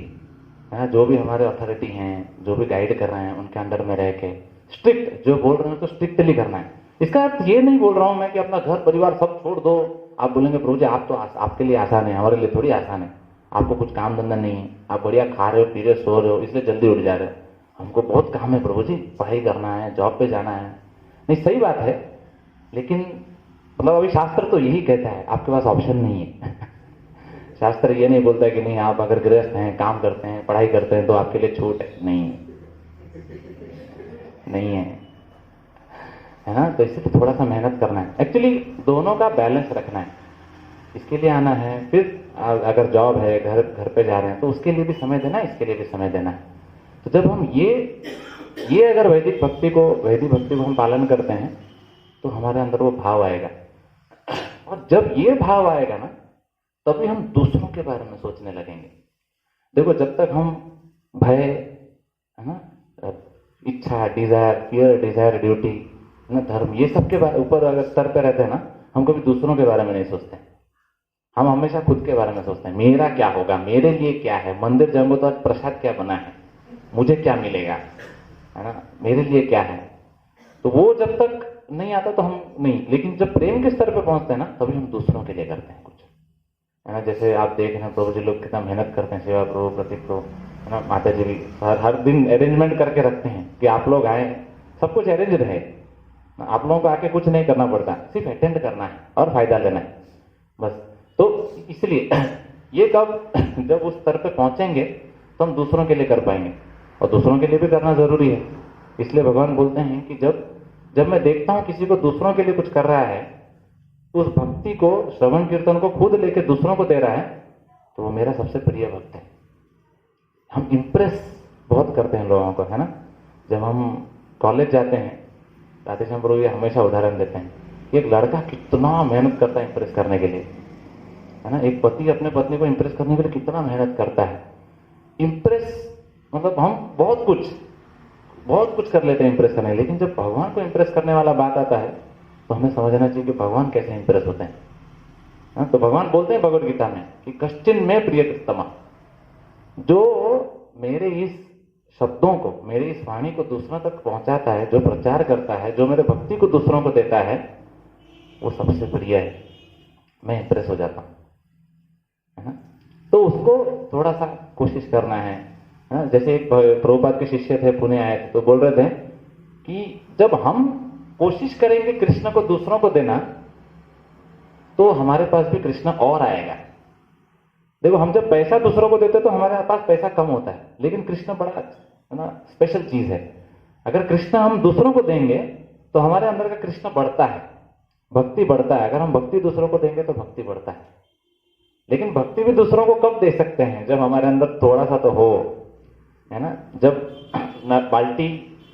जो भी हमारे अथॉरिटी हैं, जो भी गाइड कर रहे हैं, उनके अंडर में रह के स्ट्रिक्ट जो बोल रहे हैं तो स्ट्रिक्टली करना है। इसका अर्थ ये नहीं बोल रहा हूं मैं कि अपना घर परिवार सब छोड़ दो। आप बोलेंगे प्रभु जी आप तो आपके लिए आसान है, हमारे लिए थोड़ी आसान है। आपको कुछ काम धंधा नहीं है, आप बढ़िया खा रहे हो, पी रहे हो, सो रहे हो, इसलिए जल्दी उठ जा रहे हो। हमको बहुत काम है प्रभु जी, पढ़ाई करना है, जॉब पे जाना है। नहीं, सही बात है, लेकिन मतलब अभी शास्त्र तो यही कहता है, आपके पास ऑप्शन नहीं है। शास्त्र ये नहीं बोलता है कि नहीं आप अगर गृहस्थ हैं, काम करते हैं, पढ़ाई करते हैं तो आपके लिए छूट है। नहीं है ना। तो इससे तो थोड़ा सा मेहनत करना है। एक्चुअली दोनों का बैलेंस रखना है। इसके लिए आना है, फिर अगर जॉब है, घर पे जा रहे हैं तो उसके लिए भी समय देना है, इसके लिए भी समय देना है। तो जब हम ये अगर वैदिक भक्ति को हम पालन करते हैं तो हमारे अंदर वो भाव आएगा। और जब ये भाव आएगा ना, तभी हम दूसरों के बारे में सोचने लगेंगे। देखो, जब तक हम भय, है ना, इच्छा, डिजायर, फियर, डिजायर, ड्यूटी, ना, धर्म, ये सब के ऊपर अगर स्तर पे रहते हैं ना, हम कभी दूसरों के बारे में नहीं सोचते। हम हमेशा खुद के बारे में सोचते हैं, मेरा क्या होगा, मेरे लिए क्या है, मंदिर जाऊंगा तो आज प्रसाद क्या बना है, मुझे क्या मिलेगा, है ना, मेरे लिए क्या है। तो वो जब तक नहीं आता तो हम नहीं, लेकिन जब प्रेम के स्तर पे पहुंचते हैं ना, तभी हम दूसरों के लिए करते हैं कुछ, है ना। जैसे आप देख रहे हैं प्रभु जी लोग कितना मेहनत करते हैं, सेवा प्रभु, प्रतीक प्रभु, है ना, माता जी भी हर दिन अरेंजमेंट करके रखते हैं कि आप लोग आए, सब कुछ अरेंज रहे। आप लोगों को आके कुछ नहीं करना पड़ता, सिर्फ अटेंड करना है और फायदा लेना है, बस। तो इसलिए ये कब जब उस स्तर पे पहुंचेंगे तो हम दूसरों के लिए कर पाएंगे, और दूसरों के लिए भी करना जरूरी है। इसलिए भगवान बोलते हैं कि जब मैं देखता हूं किसी को दूसरों के लिए कुछ कर रहा है, उस भक्ति को, श्रवण कीर्तन को खुद लेके दूसरों को दे रहा है, तो वो मेरा सबसे प्रिय भक्त है। हम इंप्रेस बहुत करते हैं लोगों को, है ना। जब हम कॉलेज जाते हैं, राधेश्याम प्रभु ये हमेशा उदाहरण देते हैं, एक लड़का कितना मेहनत करता है इंप्रेस करने के लिए, है ना। एक पति अपने पत्नी को इंप्रेस करने के लिए कितना मेहनत करता है। इंप्रेस मतलब हम बहुत कुछ कर लेते हैं इंप्रेस करने, लेकिन जब भगवान को इंप्रेस करने वाला बात आता है तो हमें समझना चाहिए कि भगवान कैसे इंप्रेस होते हैं। तो भगवान बोलते हैं भगवद गीता में कि कश्चिन में प्रियतमा, जो मेरे इस शब्दों को, मेरी इस वाणी को दूसरों तक पहुंचाता है, जो प्रचार करता है, जो मेरे भक्ति को दूसरों को देता है, वो सबसे प्रिय है। मैं इंप्रेस हो जाता हूं, है ना। तो उसको थोड़ा सा कोशिश करना है। जैसे एक प्रभुपाद के शिष्य थे, पुणे आए थे, तो बोल रहे थे कि जब हम कोशिश करेंगे कृष्ण को दूसरों को देना, तो हमारे पास भी कृष्ण और आएगा। देखो, हम जब पैसा दूसरों को देते तो हमारे पास पैसा कम होता है, लेकिन कृष्ण बड़ा, है ना, स्पेशल चीज है। अगर कृष्ण हम दूसरों को देंगे तो हमारे अंदर का कृष्ण बढ़ता है, भक्ति बढ़ता है। अगर हम भक्ति दूसरों को देंगे तो भक्ति बढ़ता है। लेकिन भक्ति भी दूसरों को कब दे सकते हैं? जब हमारे अंदर थोड़ा सा तो हो, है ना। जब बाल्टी,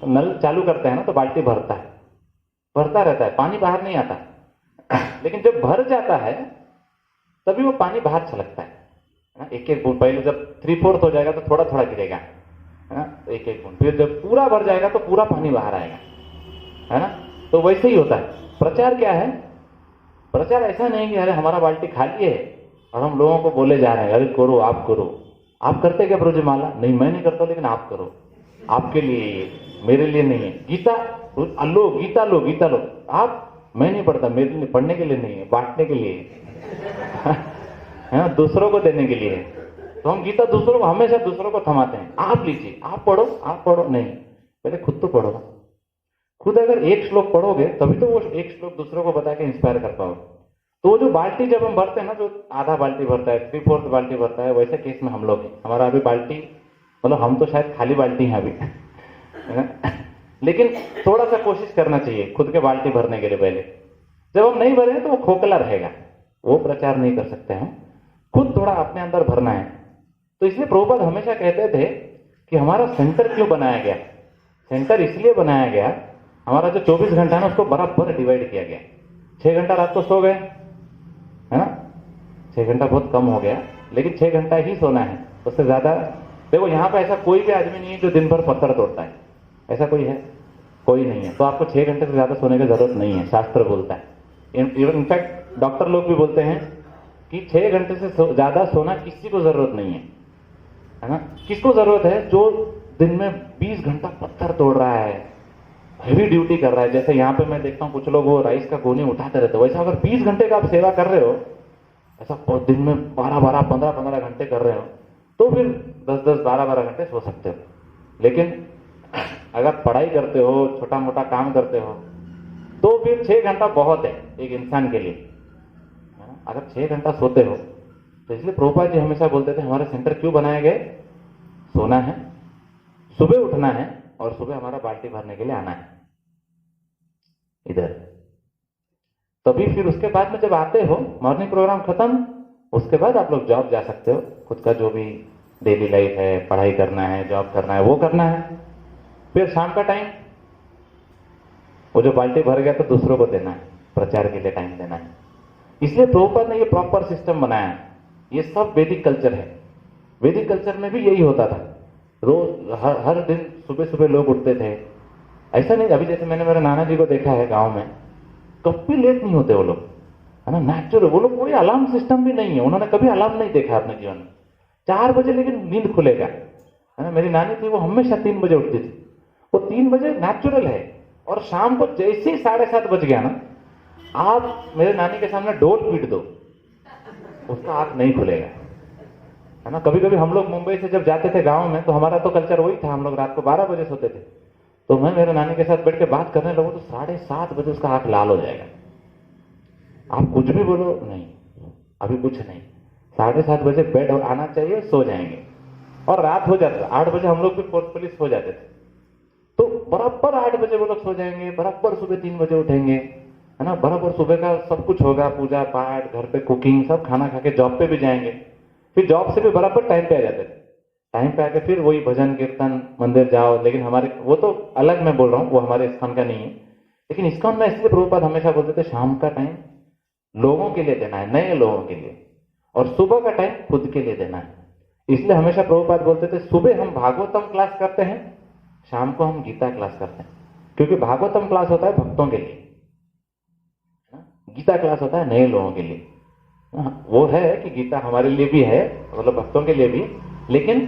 नल चालू करते हैं ना, तो बाल्टी भरता रहता है, पानी बाहर नहीं आता। लेकिन जब भर जाता है तभी वो पानी बाहर छलकता है ना। एक एक बूंद, पहले जब 3/4 हो जाएगा तो थोड़ा थोड़ा गिरेगा, है ना, तो एक एक बूंद, फिर जब पूरा भर जाएगा तो पूरा पानी बाहर आएगा, है ना। तो वैसे ही होता है। प्रचार क्या है? प्रचार ऐसा नहीं कि अरे हमारा बाल्टी खाली है और हम लोगों को बोले जा रहे हैं अरे करो, आप करो, आप करते क्या प्रभु जी माला? नहीं मैं नहीं करता, लेकिन आप करो, आपके लिए ये, मेरे लिए नहीं है। गीता लो, गीता लो, गीता लो। आप? मैं नहीं पढ़ता, मेरे लिए पढ़ने के लिए नहीं है, बांटने के लिए है ना, दूसरों को देने के लिए है। तो हम गीता दूसरों को, हमेशा दूसरों को थमाते हैं, आप लीजिए, आप पढ़ो, आप पढ़ो। नहीं, पहले खुद तो पढ़ो। खुद अगर एक श्लोक पढ़ोगे तभी तो वो एक श्लोक दूसरों को बता के इंस्पायर कर पाओगे। तो वो जो बाल्टी जब हम भरते हैं ना, जो आधा बाल्टी भरता है, 3/4 बाल्टी भरता है, वैसे केस में हम लोग हैं। हमारा अभी बाल्टी, मतलब हम तो शायद खाली बाल्टी हैं अभी, है ना? लेकिन थोड़ा सा कोशिश करना चाहिए खुद के बाल्टी भरने के लिए। पहले जब हम नहीं भरे तो वो खोखला रहेगा, वो प्रचार नहीं कर सकते हम। खुद थोड़ा अपने अंदर भरना है। तो इसलिए प्रभुपाद हमेशा कहते थे कि हमारा सेंटर क्यों बनाया गया? सेंटर इसलिए बनाया गया, हमारा जो 24 घंटा है ना, उसको बराबर डिवाइड किया गया। 6 घंटा रात को सो गए, है ना, 6 घंटा बहुत कम हो गया, लेकिन 6 घंटा ही सोना है, उससे ज्यादा। देखो यहाँ पे ऐसा कोई भी आदमी नहीं है जो दिन भर पत्थर तोड़ता है, ऐसा कोई है? कोई नहीं है। तो आपको 6 घंटे से ज्यादा सोने की जरूरत नहीं है, शास्त्र बोलता है। इनफैक्ट डॉक्टर लोग भी बोलते हैं कि 6 घंटे से ज्यादा सोना किसी को जरूरत नहीं है ना? किसको जरूरत है? जो दिन में 20 घंटा पत्थर तोड़ रहा है, हेवी ड्यूटी कर रहा है। जैसे यहाँ पे मैं देखता हूँ कुछ लोग वो राइस का गोनी उठाते रहते हैं, वैसा अगर 20 घंटे का आप सेवा कर रहे हो, ऐसा दिन में 12-12, 15-15 घंटे कर रहे हो, तो फिर 10-10, 12-12 घंटे सो सकते हो। लेकिन अगर पढ़ाई करते हो, छोटा मोटा काम करते हो, तो फिर 6 घंटा बहुत है एक इंसान के लिए, है ना? अगर 6 घंटा सोते हो तो इसलिए प्रभुपाद जी हमेशा बोलते थे हमारे सेंटर क्यों बनाए गए? सोना है, सुबह उठना है, और सुबह हमारा बाल्टी भरने के लिए आना है इधर। तभी फिर उसके बाद में जब आते हो, मॉर्निंग प्रोग्राम खत्म, उसके बाद आप लोग जॉब जा सकते हो। खुद का जो भी डेली लाइफ है, पढ़ाई करना है, जॉब करना है, वो करना है। फिर शाम का टाइम, वो जो बाल्टी भर गया तो दूसरों को देना है, प्रचार के लिए टाइम देना है। इसलिए प्रभुपाद ने ये प्रॉपर सिस्टम बनाया है। ये सब वैदिक कल्चर है। वैदिक कल्चर में भी यही होता था। रोज हर दिन सुबह सुबह लोग उठते थे। ऐसा नहीं, अभी जैसे मैंने मेरे नाना जी को देखा है गांव में, कभी लेट नहीं होते वो लोग, है ना, नेचुरल। वो लोग कोई अलार्म सिस्टम भी नहीं है, उन्होंने कभी अलार्म नहीं देखा अपने जीवन में। 4 बजे लेकिन नींद खुलेगा, है ना। मेरी नानी थी, वो हमेशा 3 बजे उठती थी। वो 3 बजे नेचुरल है। और शाम को जैसे ही 7:30 बज गया ना, आप मेरे नानी के सामने डोल पीट दो, उसका आंख नहीं खुलेगा, है ना। कभी कभी हम लोग मुंबई से जब जाते थे गांव में, तो हमारा तो कल्चर वही था, हम लोग रात को 12 बजे सोते थे। तो मैं मेरे नानी के साथ बैठ के बात करने लगूं तो 7:30 बजे उसका आंख लाल हो जाएगा। आप कुछ भी बोलो, नहीं अभी कुछ नहीं, 7:30 बजे बेड आना चाहिए, सो जाएंगे। और रात हो जाता, 8 बजे हम लोग भी फोर्सफुली सो जाते थे। तो बराबर 8 बजे वो लोग सो जाएंगे, बराबर सुबह 3 बजे उठेंगे, है ना। बराबर सुबह का सब कुछ होगा, पूजा पाठ, घर पे कुकिंग, सब खाना खा के जॉब पे भी जाएंगे। फिर जॉब से भी बराबर टाइम पे आ जाते थे। टाइम पे आके फिर वही भजन कीर्तन, मंदिर जाओ। लेकिन हमारे, वो तो अलग मैं बोल रहा हूँ, वो हमारे इस्कॉन का नहीं है। लेकिन इस्कॉन में इसलिए प्रभुपाद हमेशा बोलते थे शाम का टाइम लोगों के लिए देना है, नए लोगों के लिए, और सुबह का टाइम खुद के लिए देना है। इसलिए हमेशा प्रभुपाद बोलते थे सुबह हम भागवतम क्लास करते हैं, शाम को हम गीता क्लास करते हैं। क्योंकि भागवतम क्लास होता है भक्तों के लिए, गीता क्लास होता है नए लोगों के लिए। वो है कि गीता हमारे लिए भी है, मतलब भक्तों के लिए भी। लेकिन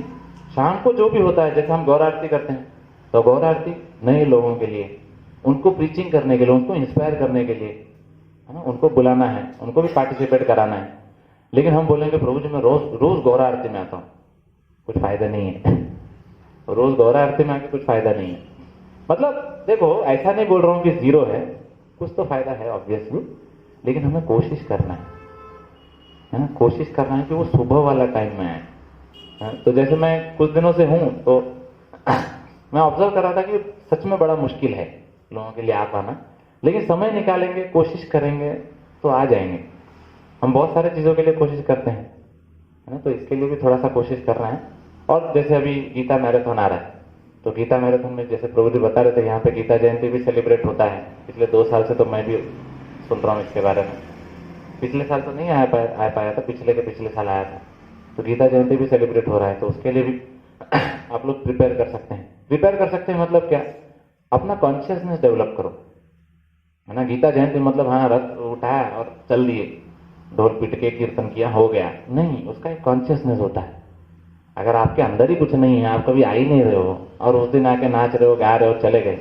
शाम को जो भी होता है, जैसे हम गौर आरती करते हैं, तो गौर आरती नए लोगों के लिए, उनको प्रीचिंग करने के लिए, उनको इंस्पायर करने के लिए, है ना, उनको बुलाना है, उनको भी पार्टिसिपेट कराना है। लेकिन हम बोलेंगे प्रभु जी मैं रोज रोज गौर आरती में आता हूँ, कुछ फायदा नहीं है। रोज गौर आरती में आके कुछ फायदा नहीं है। मतलब देखो, ऐसा नहीं बोल रहा हूँ कि जीरो है, कुछ तो फायदा है ऑब्वियसली, लेकिन हमें कोशिश करना है ना, कोशिश करना है कि वो सुबह वाला टाइम में आए। तो जैसे मैं कुछ दिनों से हूं, तो मैं ऑब्जर्व कर रहा था कि सच में बड़ा मुश्किल है लोगों के लिए आ पाना। लेकिन समय निकालेंगे, कोशिश करेंगे तो आ जाएंगे। हम बहुत सारे चीज़ों के लिए कोशिश करते हैं, है ना। तो इसके लिए भी थोड़ा सा कोशिश कर रहे हैं। और जैसे अभी गीता मैराथन आ रहा है, तो गीता मैराथन में जैसे प्रभु जी बता रहे थे, यहाँ पे गीता जयंती भी सेलिब्रेट होता है। पिछले 2 साल से तो मैं भी सुन रहा हूँ इसके बारे में। पिछले साल तो नहीं आ पाया था, पिछले के पिछले साल आया था। तो गीता जयंती भी सेलिब्रेट हो रहा है, तो उसके लिए भी आप लोग प्रिपेयर कर सकते हैं। प्रिपेयर कर सकते हैं मतलब क्या, अपना कॉन्शियसनेस डेवलप करो, है ना। गीता जयंती मतलब हाँ रथ उठाया और चल दिए, ढोल पीट के कीर्तन किया, हो गया, नहीं। उसका एक कॉन्शियसनेस होता है, अगर आपके अंदर ही कुछ नहीं है, आप कभी आ ही नहीं रहे हो और उस दिन आके नाच रहे हो, गा रहे हो, चले गए,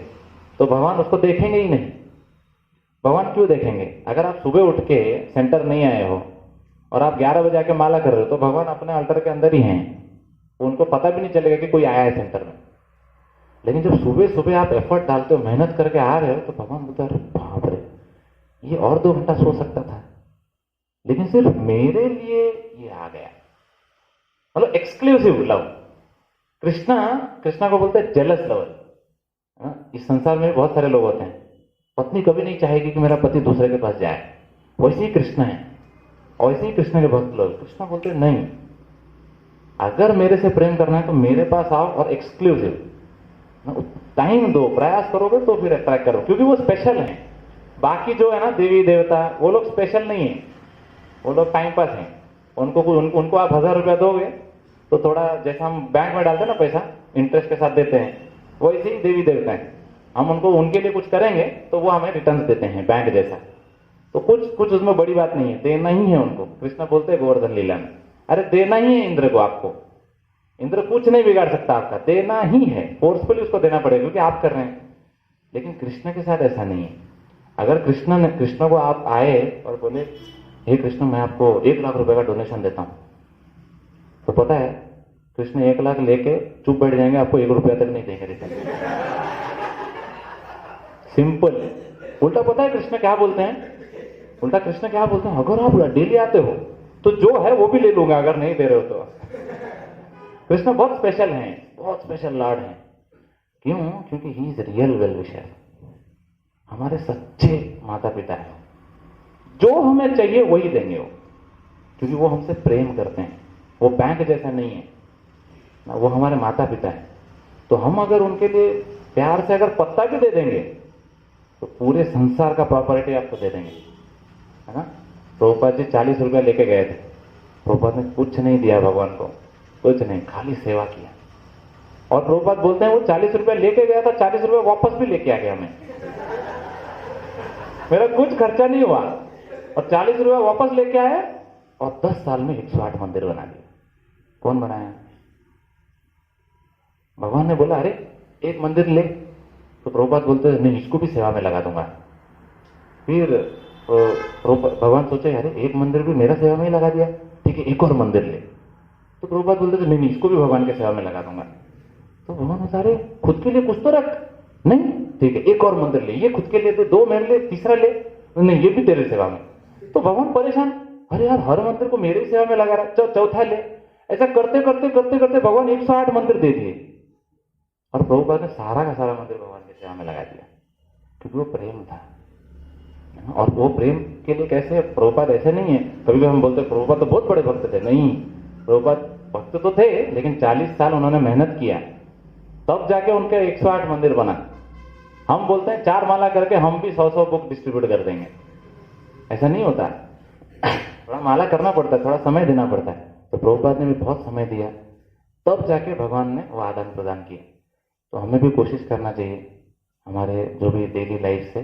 तो भगवान उसको देखेंगे ही नहीं। भगवान क्यों देखेंगे? अगर आप सुबह उठ के सेंटर नहीं आए हो और आप 11 बजे आके माला कर रहे हो, तो भगवान अपने अल्टर के अंदर ही हैं, उनको पता भी नहीं चलेगा कि कोई आया है सेंटर में। लेकिन जब सुबह सुबह आप एफर्ट डालते हो, मेहनत करके आ रहे हो, तो भगवान बोलते अरे बाप रे, ये और 2 घंटा सो सकता था, लेकिन सिर्फ मेरे लिए ये आ गया। मतलब एक्सक्लूसिव लव। कृष्णा को बोलते हैं जेलस लवर। इस संसार में बहुत सारे लोग होते हैं, पत्नी कभी नहीं चाहेगी कि मेरा पति दूसरे के पास जाए, वैसे ही कृष्ण है, वैसे ही कृष्ण के भक्त लोग। कृष्ण बोलते हैं नहीं, अगर मेरे से प्रेम करना है तो मेरे पास आओ और एक्सक्लूसिव टाइम दो, प्रयास करोगे तो फिर अट्रैक्ट करो, क्योंकि वो स्पेशल है। बाकी जो है ना देवी देवता, वो लोग स्पेशल नहीं है, वो लोग टाइम पास हैं। उनको आप 1000 रुपया दोगे तो थोड़ा जैसा हम बैंक में डालते हैं ना पैसा, इंटरेस्ट के साथ देते हैं, वैसे ही देवी देवता है। हम उनके लिए कुछ करेंगे तो वो हमें रिटर्न देते हैं बैंक जैसा। तो कुछ उसमें बड़ी बात नहीं है, देना ही है उनको। कृष्ण बोलते हैं गोवर्धन लीला में, अरे देना ही है इंद्र को। आपको इंद्र कुछ नहीं बिगाड़ सकता आपका, देना ही है, फोर्सफुली उसको देना पड़ेगा क्योंकि आप कर रहे हैं। लेकिन कृष्ण के साथ ऐसा नहीं है। अगर कृष्ण को आप आए और बोले हे कृष्ण मैं आपको 1 लाख रुपए का डोनेशन देता हूं, तो पता है कृष्ण 1 लाख लेके चुप बैठ जाएंगे, आपको 1 रुपया तक नहीं देंगे रिटर्न। सिंपल। उल्टा पता है कृष्ण क्या बोलते हैं? उल्टा कृष्ण क्या बोलते हैं? अगर आप डेली आते हो तो जो है वो भी ले लूंगा, अगर नहीं दे रहे हो तो। कृष्ण बहुत स्पेशल हैं, बहुत स्पेशल लॉर्ड हैं। क्यों? क्योंकि he is real well wisher, हमारे सच्चे माता पिता हैं। जो हमें चाहिए वही देंगे वो, क्योंकि वो हमसे प्रेम करते हैं। वो बैंक जैसा नहीं है ना, वो हमारे माता पिता हैं। तो हम अगर उनके लिए प्यार से अगर पत्ता भी दे देंगे तो पूरे संसार का प्रॉपर्टी आपको दे देंगे, है ना। प्रभुपाद जी 40 रुपया लेके गए थे, प्रभुपाद ने कुछ नहीं दिया भगवान को, कुछ नहीं, खाली सेवा किया। और प्रभुपाद बोलते हैं वो 40 रुपया लेके गया था, 40 रुपया वापस भी लेके आ गया। मैं मेरा कुछ खर्चा नहीं हुआ और 40 रुपया वापस लेके आया और 10 साल में 108 मंदिर बना दिए। कौन बनाया? भगवान ने बोला अरे 1 मंदिर ले, तो प्रभुपाद बोलते नहीं इसको भी सेवा में लगा दूंगा। फिर भगवान सोचे अरे 1 मंदिर भी मेरा सेवा में ही लगा दिया, ठीक है 1 और मंदिर ले। तो प्रभुपाद बोलते थे नहीं इसको भी भगवान के सेवा में लगा दूंगा। तो भगवान बोलते अरे खुद के लिए कुछ तो रख। नहीं ठीक है 1 और मंदिर ले, ये खुद के लिए दे, 2 मेरे लिए, तीसरा ले, नहीं ये भी तेरे सेवा में। तो भगवान परेशान, अरे यार हर मंदिर को मेरे ही सेवा में लगा रहा, चौथा ले। ऐसा करते करते करते करते भगवान 108 मंदिर दे दिए और प्रभुपाद ने सारा का सारा मंदिर भगवान की सेवा में लगा दिया, क्योंकि वो प्रेम था। और वो प्रेम के लिए कैसे, प्रभुपाद ऐसे नहीं है। कभी भी हम बोलते प्रभुपाद तो बहुत बड़े भक्त थे, नहीं, प्रभुपाद भक्त तो थे लेकिन 40 साल उन्होंने मेहनत किया, तब जाके उनके 108 मंदिर बना। हम बोलते हैं 4 माला करके हम भी 100 बुक डिस्ट्रीब्यूट कर देंगे, ऐसा नहीं होता। थोड़ा माला करना पड़ता है, थोड़ा समय देना पड़ता है। तो प्रभुपाद ने भी बहुत समय दिया, तब जाके भगवान ने वो आदान प्रदान किया। तो हमें भी कोशिश करना चाहिए हमारे जो भी डेली लाइफ से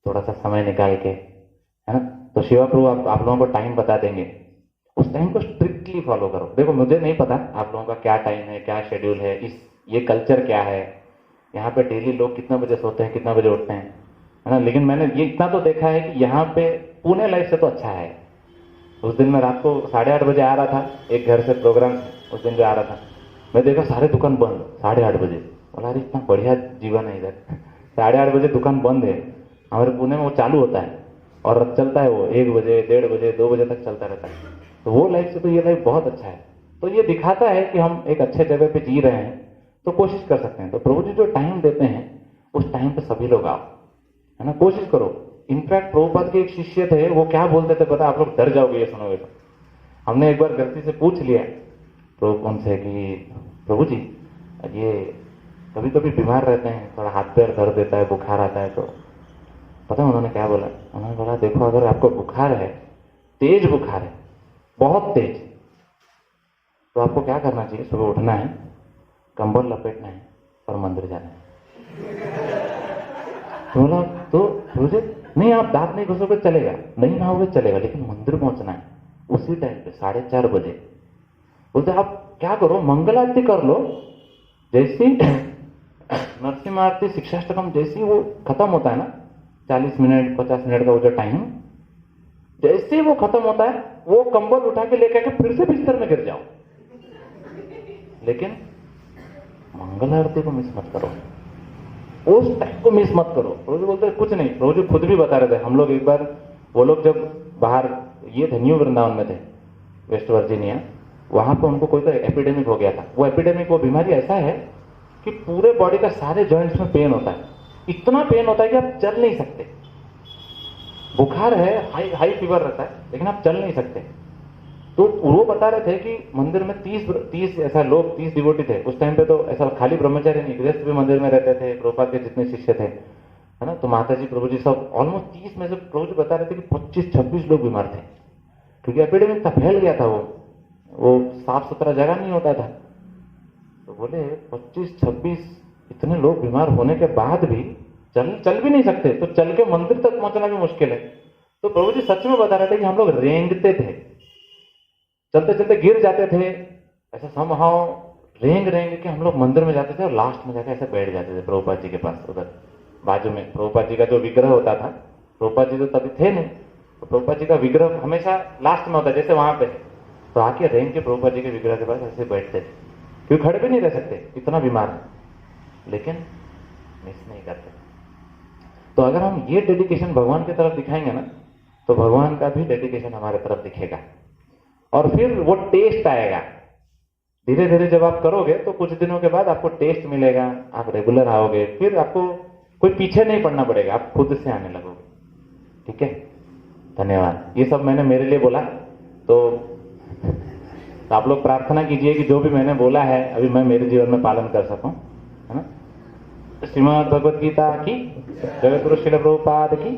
थोड़ा सा समय निकाल के, है ना। तो शिवा प्रभु आप लोगों को टाइम बता देंगे, उस टाइम को स्ट्रिक्टली फॉलो करो। देखो मुझे नहीं पता आप लोगों का क्या टाइम है, क्या शेड्यूल है, ये कल्चर क्या है, यहाँ पे डेली लोग कितना बजे सोते हैं, कितना बजे उठते हैं, है ना। लेकिन मैंने ये इतना तो देखा है कि यहाँ पे पुणे लाइफ से तो अच्छा है। उस दिन मैं रात को 8:30 बजे आ रहा था, एक घर से प्रोग्राम उस दिन जो आ रहा था, मैं देखा सारे दुकान बंद 8:30 बजे। बोला अरे इतना बढ़िया जीवन है इधर, 8:30 बजे दुकान बंद है। हमारे पुणे में वो चालू होता है और चलता है वो 1 बजे, 1:30 बजे, 2 बजे तक चलता रहता है। तो वो लाइफ से तो ये लाइफ बहुत अच्छा है। तो ये दिखाता है कि हम एक अच्छे जगह पे जी रहे हैं, तो कोशिश कर सकते हैं। तो प्रभु जी जो टाइम देते हैं उस टाइम पे सभी लोग आओ, है ना, कोशिश करो। इनफैक्ट प्रभुपाद के एक शिष्य थे, वो क्या बोलते थे पता, आप लोग डर जाओगे ये सुनोगे तो। हमने एक बार गलती से पूछ लिया प्रभु उनसे कि प्रभु जी ये कभी कभी बीमार रहते हैं, थोड़ा हाथ पैर दर्द देता है, बुखार आता है, तो पता है उन्होंने क्या बोला? उन्होंने बोला देखो अगर आपको बुखार है, तेज बुखार है, बहुत तेज, तो आपको क्या करना चाहिए, सुबह उठना है, कंबल लपेटना है और मंदिर जाना है। बोला तो मुझे नहीं, आप दांत नहीं घुसोगे चलेगा, नहीं नहाओगे चलेगा, लेकिन मंदिर पहुंचना है उसी टाइम पे 4:30 बजे। बोलते आप क्या करो, मंगल आरती कर लो। जैसी नरसिम्हा आरती शिक्षाष्टकम जैसी वो खत्म होता है ना, 40 मिनट 50 मिनट का वो जो टाइम, जैसे ही वो खत्म होता है वो कंबल उठा के लेकर के फिर से बिस्तर में गिर जाओ। लेकिन मंगल आरती को मिस मत करो, उस टाइम को मिस मत करो। प्रभु बोलते कुछ नहीं, प्रभु जी खुद भी बता रहे थे। हम लोग एक बार, वो लोग जब बाहर ये थे न्यू वृंदावन में थे, वेस्ट वर्जीनिया, वहां पर उनको कोई तो एपिडेमिक हो गया था। वो एपिडेमिक, वो बीमारी ऐसा है कि पूरे बॉडी का सारे जॉइंट्स में पेन होता है, इतना पेन होता है कि आप चल नहीं सकते। बुखार है, हाई फीवर रहता है, लेकिन आप चल नहीं सकते। तो वो बता रहे थे कि मंदिर में 30 ऐसा लोग, 30 डिवोटी थे उस टाइम पे। तो ऐसा खाली ब्रह्मचारी नहीं, गृहस्थ भी मंदिर में रहते थे, प्रभुपाद के जितने शिष्य थे, है ना। तो माता जी, प्रभु जी सब ऑलमोस्ट 30 में से प्रभु जी बता रहे थे कि 25-26 लोग बीमार थे, क्योंकि एपिडेमिक था, फैल गया था। वो साफ सुथरा जगह नहीं होता था। तो बोले 25-26 इतने लोग बीमार होने के बाद भी चल भी नहीं सकते, तो चल के मंदिर तक पहुंचना भी मुश्किल है। तो प्रभु जी सच में बता रहे थे कि हम लोग रेंगते थे, चलते चलते गिर जाते थे, ऐसा समहाउ रेंग के हम लोग मंदिर में जाते थे और लास्ट में जाकर ऐसे बैठ जाते थे प्रभुपाद जी के पास। उधर बाजू में प्रभुपाद जी का जो विग्रह होता था, प्रभुपाद जी तो तभी थे नहीं, तो प्रभुपाद जी का विग्रह हमेशा लास्ट में होता है, जैसे वहां पे। तो आके रेंग के प्रभुपाद जी के विग्रह के पास ऐसे बैठते थे, क्योंकि खड़े भी नहीं रह सकते, इतना बीमार है, लेकिन मिस नहीं करते। तो अगर हम ये डेडिकेशन भगवान की तरफ दिखाएंगे ना, तो भगवान का भी डेडिकेशन हमारे तरफ दिखेगा, और फिर वो टेस्ट आएगा। धीरे धीरे जब आप करोगे तो कुछ दिनों के बाद आपको टेस्ट मिलेगा, आप रेगुलर आओगे, फिर आपको कोई पीछे नहीं पड़ना पड़ेगा, आप खुद से आने लगोगे। ठीक है, धन्यवाद। ये सब मैंने मेरे लिए बोला, तो आप लोग प्रार्थना कीजिए कि जो भी मैंने बोला है अभी मैं मेरे जीवन में पालन कर सकूं, है ना। श्रीमद् भगवद गीता की, जगत गुरु श्रील प्रभुपाद की